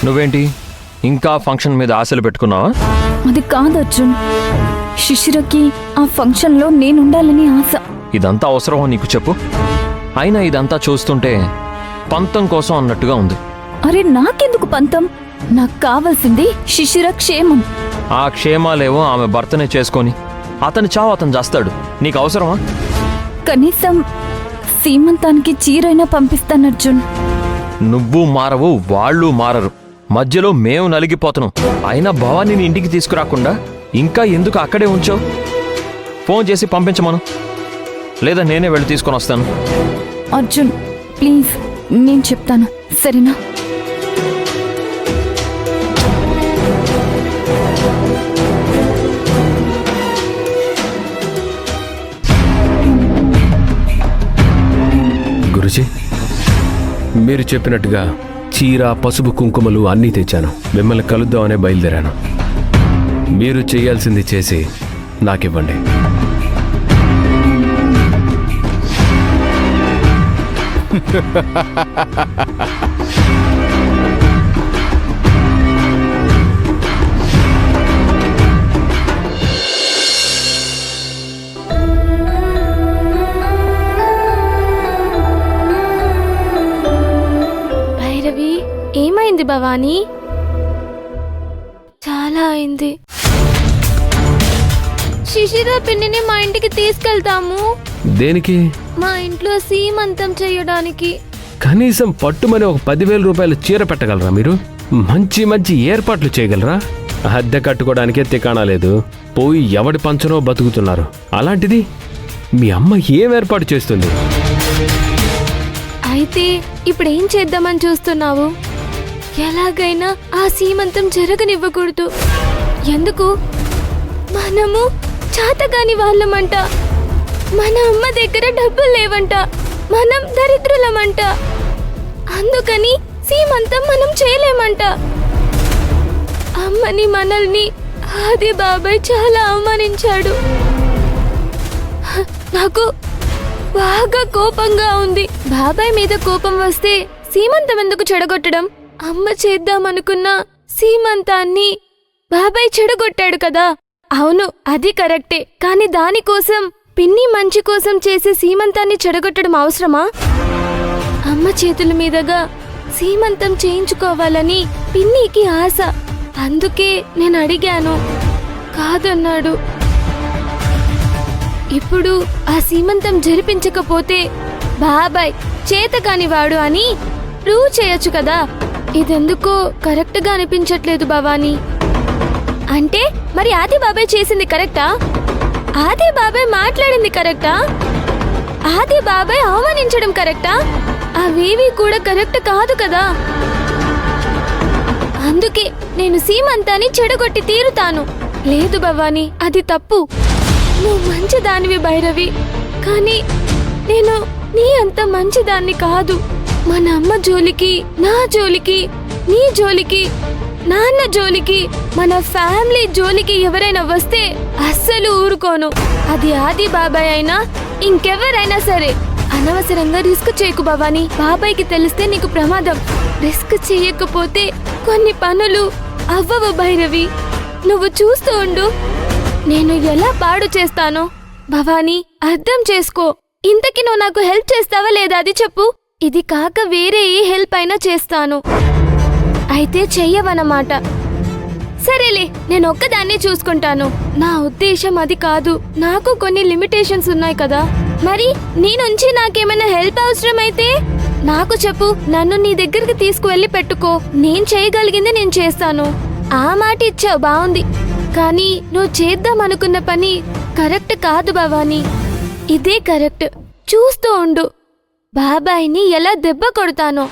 నువ్వేంటి ఇంకా ఫంక్షన్ మీద ఆశలు పెట్టుకున్నావా? అది కాదు అర్జున్, శిశిరకి ఆ ఫంక్షన్లో నేనుండాలని ఆశ. ఇదంతా అవసరమో నీకు చెప్పు? అయినా ఇదంతా చూస్తుంటే పంతం కోసం అన్నట్టుగా ఉంది. అరే నాకెందుకు పంతం? నాకు కావాల్సింది శిశిర క్షేమం. ఆ క్షేమాలేవో ఆమె భర్తనే చేసుకొని అతని చావు అతను చేస్తాడు. నీకు అవసరమా? కనీసం సీమంతానికి చీరైనా పంపిస్తాను అర్జున్. నువ్వు మారవు, వాళ్ళు మారరు. మధ్యలో మేము నలిగిపోతున్నాం. అయినా భవానీని ఇంటికి తీసుకురాకుండా ఇంకా ఎందుకు అక్కడే ఉంచావు? ఫోన్ చేసి పంపించమను, లేదా నేనే వెళ్ళి తీసుకొని వస్తాను. అర్జున్ ప్లీజ్, నేను చెప్తాను సరేనా? గురుజీ, మీరు చెప్పినట్టుగా చీర, పసుపు, కుంకుమలు అన్నీ తెచ్చాను. మిమ్మల్ని కలుద్దామనే బయలుదేరాను. మీరు చేయాల్సింది చేసి నాకివ్వండి. భైరవి, ఏమైంది భవానీ? చాలా అయింది. శిశిర పిన్నిని మా ఇంటికి తీసుకెళ్తాము. దేనికి? మా ఇంట్లో సీమంతం చేయడానికి. కనీసం పట్టుమని ఒక 10,000 రూపాయల చీర పెట్టగలరా మీరు? మంచి మంచి ఏర్పాట్లు చేయగలరా? అద్దె కట్టుకోవడానికే తికాణా లేదు. పోయి ఎవడి పంచనో బతుకుతున్నారు. అలాంటిది మీ అమ్మ ఏం ఏర్పాటు చేస్తుంది? అయితే ఇప్పుడేం చేద్దామని చూస్తున్నావు? ఎలాగైనా ఆ సీమంతం జరగనివ్వకూడదు. ఎందుకు? మనము చాతగాని వాళ్ళమంట. మన అమ్మ దగ్గర డబ్బులు లేవంట. మనం దరిద్రులమంట. అందుకని సీమంతం మనం చేయలేమంట. అమ్మని మనల్ని ఆది బాబాయ్ చాలా అవమానించాడు. నాకు బాగా కోపంగా ఉంది. బాబాయ్ మీద కోపం వస్తే సీమంతం ఎందుకు చెడగొట్టడం? అమ్మ చేద్దామనుకున్న సీమంతాన్ని బాబాయ్ చెడగొట్టాడు కదా. అవును, అది కరెక్టే. కానీ దానికోసం పిన్ని మంచి కోసం చేసే సీమంతాన్ని చెడగొట్టడం అవసరమా? అమ్మ చేతుల మీదుగా సీమంతం చేయించుకోవాలని పిన్నికి ఆశ. అందుకే నేను అడిగాను, కాదన్నాడు. ఇప్పుడు ఆ సీమంతం జరిపించకపోతే బాబాయ్ చేతకానివాడు అని ప్రూవ్ చేయొచ్చు కదా. ఇదెందుకో కరెక్ట్గా అనిపించట్లేదు భవానీ. అంటే మరి ఆది బాబాయ్ చేసింది కరెక్టా? ఆది బాబాయ్ మాట్లాడింది కరెక్టా? ఆది బాబాయ్ అవమానించడం కరెక్టా? అవేవి కూడా కరెక్ట్ కాదు కదా. అందుకే నేను సీమంతాన్ని చెడగొట్టి తీరుతాను. లేదు భవానీ, అది తప్పు. నువ్వు మంచిదానివి భైరవి, కానీ నేను నీ అంత మంచిదాన్ని కాదు. మన అమ్మ జోలికి, నా జోలికి, నీ జోలికి, నాన్న జోలికి, మన ఫ్యామిలీ జోలికి ఎవరైనా వస్తే అస్సలు ఊరుకోను. అది ఆది బాబాయ్ అయినా ఇంకెవరైనా సరే. అనవసరంగా రిస్క్ చేయకు భవానీ. బాబాయ్కి తెలిస్తే నీకు ప్రమాదం. రిస్క్ చేయకపోతే కొన్ని పనులు అవ్వవు భైరవి. నువ్వు చూస్తూ ఉండు, నేను ఎలా పాడు చేస్తానో. భవానీ, అర్థం చేసుకో. ఇంతకీ నువ్వు నాకు హెల్ప్ చేస్తావా లేదా అది చెప్పు. ఇది కాక వేరే ఏ హెల్ప్ అయినా చేస్తాను. అయితే చెయ్యవన్నమాట. సరేలే, నేను ఒక్కదాన్ని చూసుకుంటాను. నా ఉద్దేశం అది కాదు. నాకు కొన్ని లిమిటేషన్స్ ఉన్నాయి కదా. మరి నీ నుంచి నాకేమైనా హెల్ప్ అవసరమైతే నాకు చెప్పు. నన్ను నీ దగ్గరికి తీసుకువెళ్ళి పెట్టుకో. నేను చేయగలిగింది నేను చేస్తాను. ఆ మాట ఇచ్చావు, బాగుంది. కానీ నువ్వు చేద్దాం అనుకున్న పని కరెక్ట్ కాదు భవానీ. ఇదే కరెక్ట్. చూస్తూ ఉండు, బాబాయ్ని ఎలా దెబ్బ కొడతానో.